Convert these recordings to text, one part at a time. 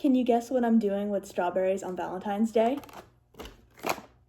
Can you guess what I'm doing with strawberries on Valentine's Day?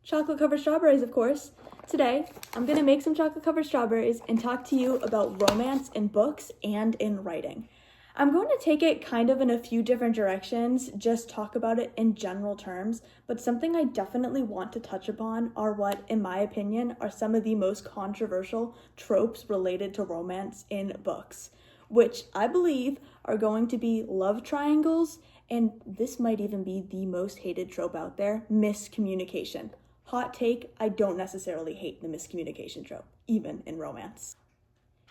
Chocolate-covered strawberries, of course. Today, I'm gonna make some chocolate-covered strawberries and talk to you about romance in books and in writing. I'm going to take it kind of in a few different directions, just talk about it in general terms, but something I definitely want to touch upon are what, in my opinion, are some of the most controversial tropes related to romance in books, which I believe are going to be love triangles, and this might even be the most hated trope out there, miscommunication. Hot take, I don't necessarily hate the miscommunication trope, even in romance.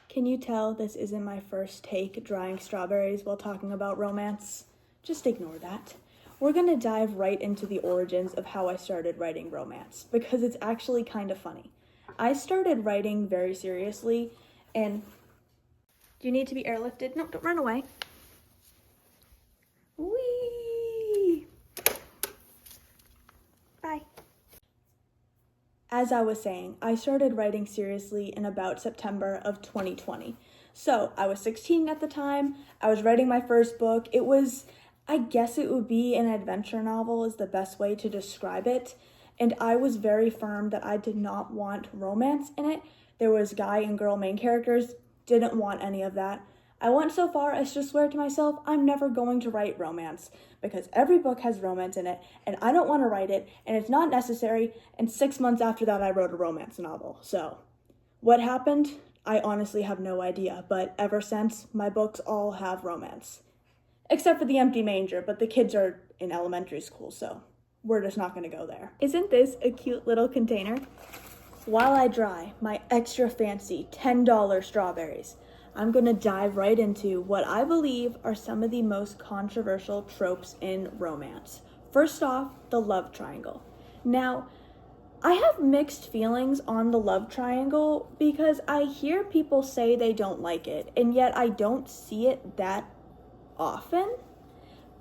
Can you tell this isn't my first take drying strawberries while talking about romance? Just ignore that. We're gonna dive right into the origins of how I started writing romance, because it's actually kind of funny. I started writing very seriously, and do you need to be airlifted? No, don't run away. Whee! Bye. As I was saying, I started writing seriously in about September of 2020. So I was 16 at the time. I was writing my first book. I guess it would be an adventure novel is the best way to describe it. And I was very firm that I did not want romance in it. There was guy and girl main characters, didn't want any of that. I went so far as to swear to myself, I'm never going to write romance because every book has romance in it and I don't want to write it and it's not necessary. And 6 months after that, I wrote a romance novel. So what happened? I honestly have no idea, but ever since, my books all have romance. Except for The Empty Manger, but the kids are in elementary school, so we're just not going to go there. Isn't this a cute little container? While I dry my extra fancy $10 strawberries, I'm going to dive right into what I believe are some of the most controversial tropes in romance. First off, the love triangle. Now, I have mixed feelings on the love triangle because I hear people say they don't like it, and yet I don't see it that often.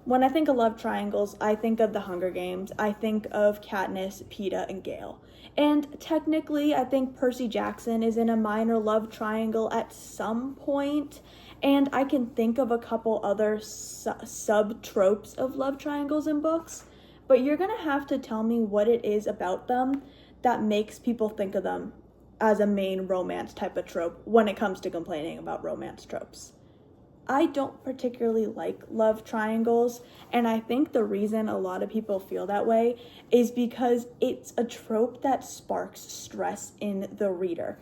When I think of love triangles, I think of the Hunger Games. I think of Katniss, Peeta, and Gale. And technically, I think Percy Jackson is in a minor love triangle at some point. And I can think of a couple other sub-tropes of love triangles in books. But you're going to have to tell me what it is about them that makes people think of them as a main romance type of trope when it comes to complaining about romance tropes. I don't particularly like love triangles, and I think the reason a lot of people feel that way is because it's a trope that sparks stress in the reader.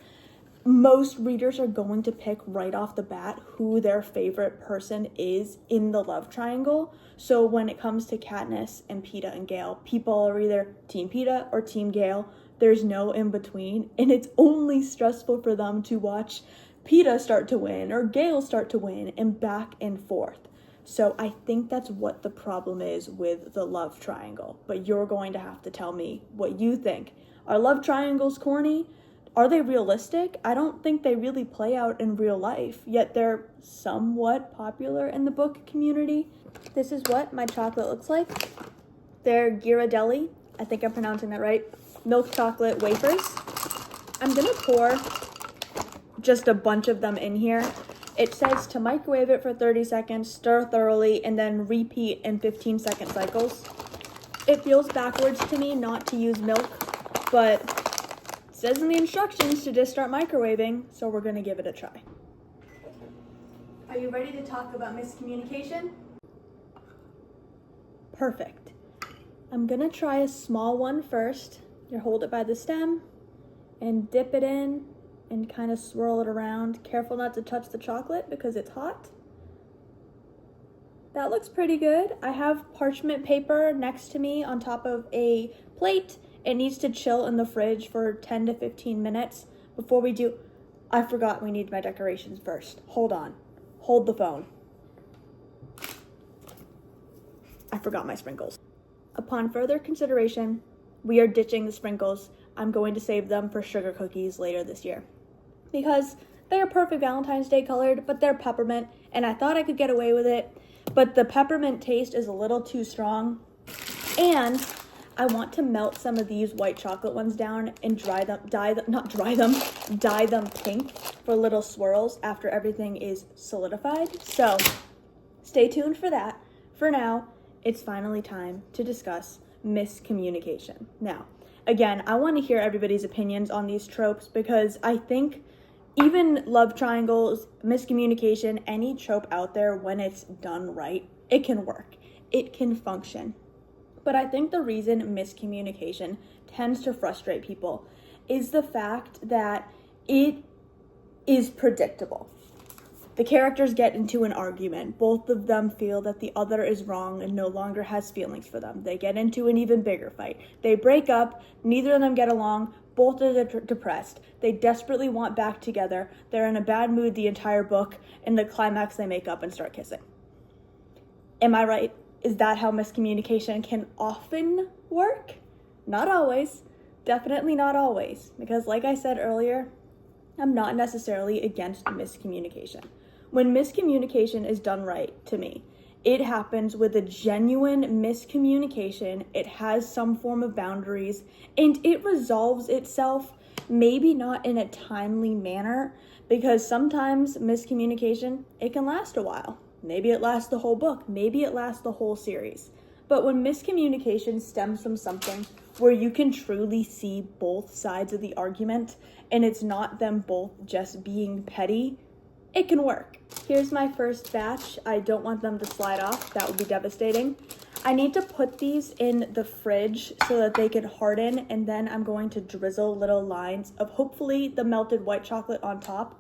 Most readers are going to pick right off the bat who their favorite person is in the love triangle. So when it comes to Katniss and Peeta and Gale, people are either Team Peeta or Team Gale. There's no in between, and it's only stressful for them to watch Peeta start to win or Gale start to win and back and forth. So I think that's what the problem is with the love triangle. But you're going to have to tell me what you think. Are love triangles corny? Are they realistic? I don't think they really play out in real life, yet they're somewhat popular in the book community. This is what my chocolate looks like. They're Ghirardelli, I think I'm pronouncing that right, milk chocolate wafers. I'm gonna pour just a bunch of them in here. It says to microwave it for 30 seconds, stir thoroughly, and then repeat in 15-second cycles. It feels backwards to me not to use milk, but it says in the instructions to just start microwaving, so we're gonna give it a try. Are you ready to talk about miscommunication? Perfect. I'm gonna try a small one first. You hold it by the stem and dip it in and kind of swirl it around. Careful not to touch the chocolate because it's hot. That looks pretty good. I have parchment paper next to me on top of a plate. It needs to chill in the fridge for 10 to 15 minutes before we do. I forgot we need my decorations first. Hold on. Hold the phone. I forgot my sprinkles. Upon further consideration, we are ditching the sprinkles. I'm going to save them for sugar cookies later this year, because they are perfect Valentine's Day colored, but they're peppermint, and I thought I could get away with it, but the peppermint taste is a little too strong, and I want to melt some of these white chocolate ones down and dye them pink for little swirls after everything is solidified. So stay tuned for that. For now, it's finally time to discuss miscommunication. Now, again, I want to hear everybody's opinions on these tropes because I think even love triangles, miscommunication, any trope out there, when it's done right, it can work. It can function. But I think the reason miscommunication tends to frustrate people is the fact that it is predictable. The characters get into an argument. Both of them feel that the other is wrong and no longer has feelings for them. They get into an even bigger fight. They break up. Neither of them get along. Both are depressed. They desperately want back together. They're in a bad mood the entire book. In the climax, they make up and start kissing. Am I right? Is that how miscommunication can often work? Not always. Definitely not always. Because like I said earlier, I'm not necessarily against miscommunication. When miscommunication is done right, to me, it happens with a genuine miscommunication. It has some form of boundaries, and it resolves itself, maybe not in a timely manner, because sometimes miscommunication, it can last a while. Maybe it lasts the whole book. Maybe it lasts the whole series. But when miscommunication stems from something where you can truly see both sides of the argument, and it's not them both just being petty, it can work. Here's my first batch. I don't want them to slide off. That would be devastating. I need to put these in the fridge so that they can harden, and then I'm going to drizzle little lines of hopefully the melted white chocolate on top.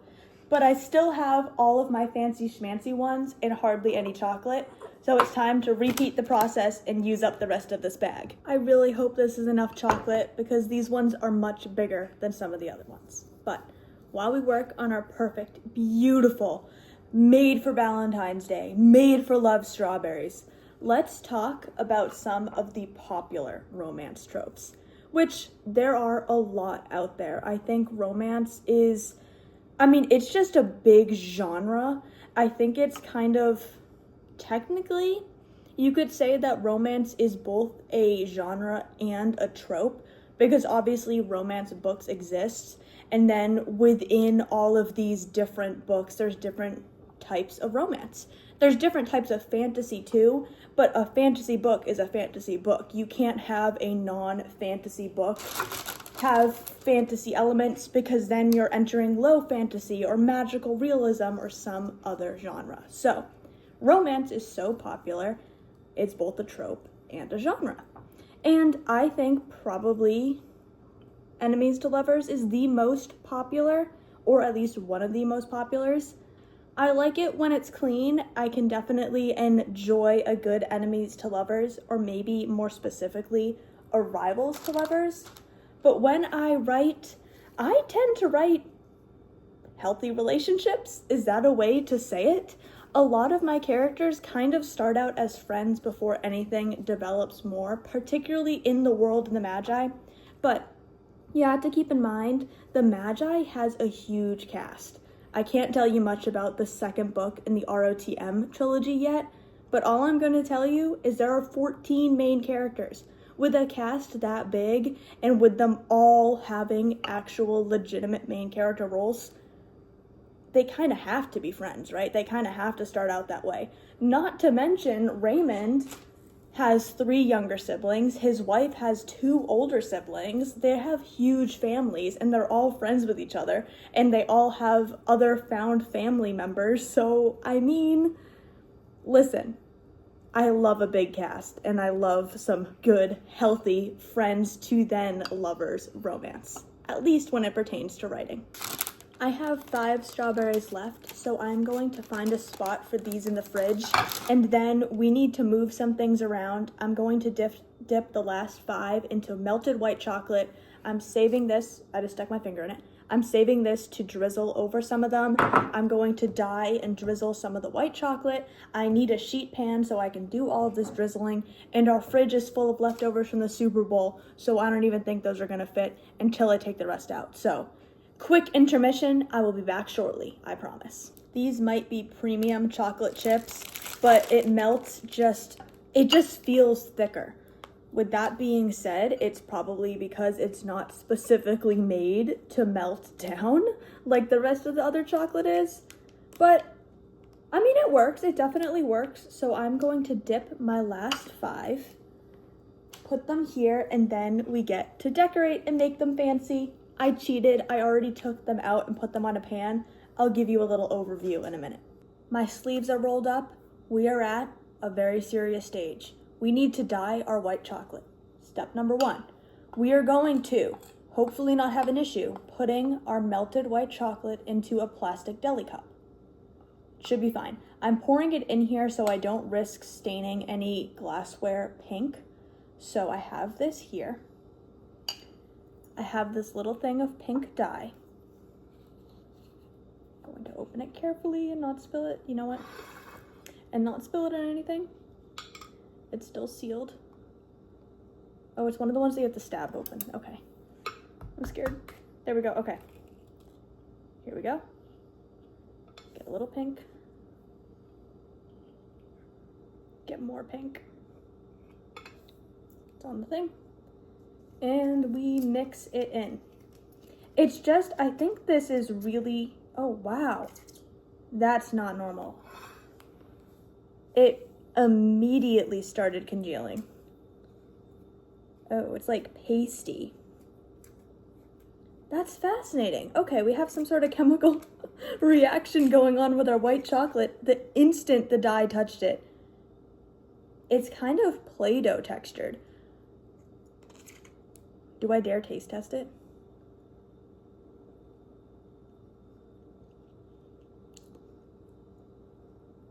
But I still have all of my fancy schmancy ones and hardly any chocolate. So it's time to repeat the process and use up the rest of this bag. I really hope this is enough chocolate because these ones are much bigger than some of the other ones. But while we work on our perfect, beautiful, made for Valentine's Day, made for love strawberries, let's talk about some of the popular romance tropes, which there are a lot out there. I think romance is, it's just a big genre. I think it's kind of, technically, you could say that romance is both a genre and a trope, because obviously romance books exist, and then within all of these different books, there's different types of romance. There's different types of fantasy too, but a fantasy book is a fantasy book. You can't have a non-fantasy book have fantasy elements because then you're entering low fantasy or magical realism or some other genre. So romance is so popular, it's both a trope and a genre. And I think probably Enemies to Lovers is the most popular, or at least one of the most populars. I like it when it's clean. I can definitely enjoy a good Enemies to Lovers, or maybe more specifically, a Rivals to Lovers. But when I write, I tend to write healthy relationships. Is that a way to say it? A lot of my characters kind of start out as friends before anything develops more, particularly in the world of the Magi. But you have to keep in mind, the Magi has a huge cast. I can't tell you much about the second book in the ROTM trilogy yet, but all I'm going to tell you is there are 14 main characters. With a cast that big, and with them all having actual legitimate main character roles, they kind of have to be friends, right? They kind of have to start out that way. Not to mention, Raymond has 3 younger siblings. His wife has 2 older siblings. They have huge families, and they're all friends with each other, and they all have other found family members. So, listen, I love a big cast, and I love some good, healthy friends to then lovers romance, at least when it pertains to writing. I have 5 strawberries left, so I'm going to find a spot for these in the fridge, and then we need to move some things around. I'm going to dip the last 5 into melted white chocolate. I'm saving this, I just stuck my finger in it. I'm saving this to drizzle over some of them. I'm going to dye and drizzle some of the white chocolate. I need a sheet pan so I can do all of this drizzling, and our fridge is full of leftovers from the Super Bowl, so I don't even think those are gonna fit until I take the rest out. So, quick intermission, I will be back shortly, I promise. These might be premium chocolate chips, but it melts it just feels thicker. With that being said, it's probably because it's not specifically made to melt down like the rest of the other chocolate is, but I mean, it works. It definitely works. So I'm going to dip my last 5, put them here, and then we get to decorate and make them fancy. I cheated. I already took them out and put them on a pan. I'll give you a little overview in a minute. My sleeves are rolled up. We are at a very serious stage. We need to dye our white chocolate. Step number 1. We are going to, hopefully not have an issue, putting our melted white chocolate into a plastic deli cup. Should be fine. I'm pouring it in here so I don't risk staining any glassware pink. So I have this here. I have this little thing of pink dye. I'm going to open it carefully and not spill it. You know what? And not spill it on anything. It's still sealed. Oh, it's one of the ones that you have to stab open. Okay. I'm scared. There we go. Okay. Here we go. Get a little pink. Get more pink. It's on the thing. And we mix it in. It's just, I think this is really, oh wow. That's not normal. It immediately started congealing. Oh, it's like pasty. That's fascinating. Okay, we have some sort of chemical reaction going on with our white chocolate the instant the dye touched it. It's kind of Play-Doh textured. Do I dare taste test it?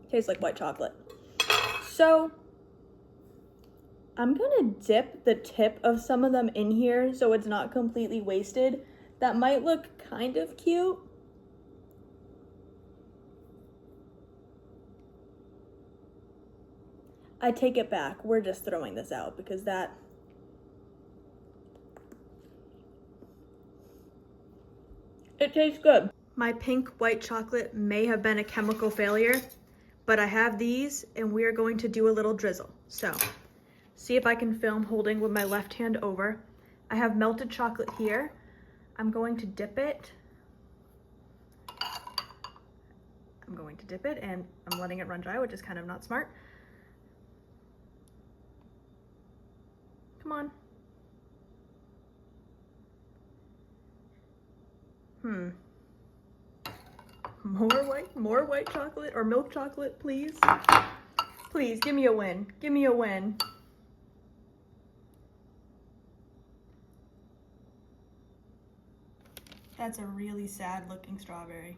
Tastes like white chocolate. So, I'm gonna dip the tip of some of them in here so it's not completely wasted. That might look kind of cute. I take it back. We're just throwing this out because that... It tastes good. My pink white chocolate may have been a chemical failure, but I have these and we are going to do a little drizzle. So, see if I can film holding with my left hand over. I have melted chocolate here. I'm going to dip it. I'm going to dip it and I'm letting it run dry, which is kind of not smart. Come on. More white chocolate or milk chocolate, please. Please, give me a win. Give me a win. That's a really sad looking strawberry.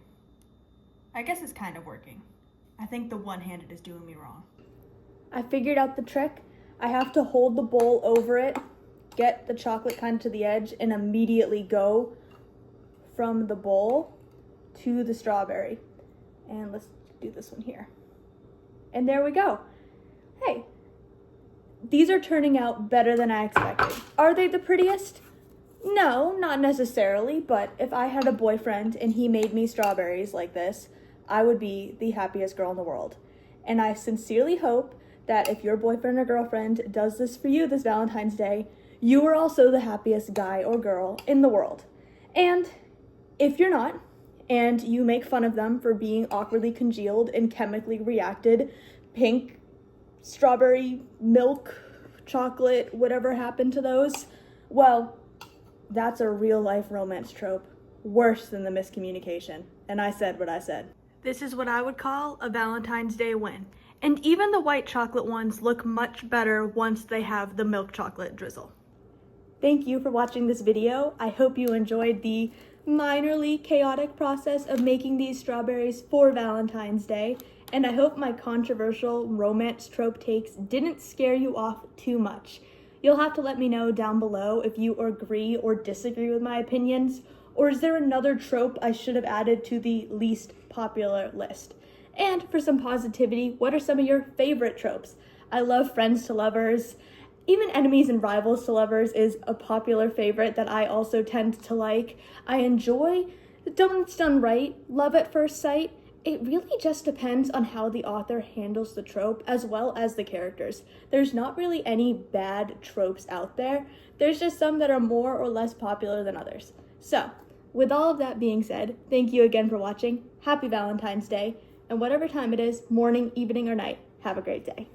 I guess it's kind of working. I think the one-handed is doing me wrong. I figured out the trick. I have to hold the bowl over it, get the chocolate kind of to the edge, and immediately go from the bowl to the strawberry. And let's do this one here. And there we go. Hey, these are turning out better than I expected. Are they the prettiest? No, not necessarily, but if I had a boyfriend and he made me strawberries like this, I would be the happiest girl in the world. And I sincerely hope that if your boyfriend or girlfriend does this for you this Valentine's Day, you are also the happiest guy or girl in the world. And if you're not, and you make fun of them for being awkwardly congealed and chemically reacted, pink, strawberry, milk, chocolate, whatever happened to those, well, that's a real life romance trope, worse than the miscommunication. And I said what I said. This is what I would call a Valentine's Day win. And even the white chocolate ones look much better once they have the milk chocolate drizzle. Thank you for watching this video. I hope you enjoyed the minorly chaotic process of making these strawberries for Valentine's Day. And I hope my controversial romance trope takes didn't scare you off too much. You'll have to let me know down below if you agree or disagree with my opinions, or is there another trope I should have added to the least popular list? And for some positivity, what are some of your favorite tropes? I love friends to lovers. Even enemies and rivals to lovers is a popular favorite that I also tend to like. I enjoy when it's done right, love at first sight. It really just depends on how the author handles the trope as well as the characters. There's not really any bad tropes out there. There's just some that are more or less popular than others. So, with all of that being said, thank you again for watching. Happy Valentine's Day. and whatever time it is, morning, evening, or night, have a great day.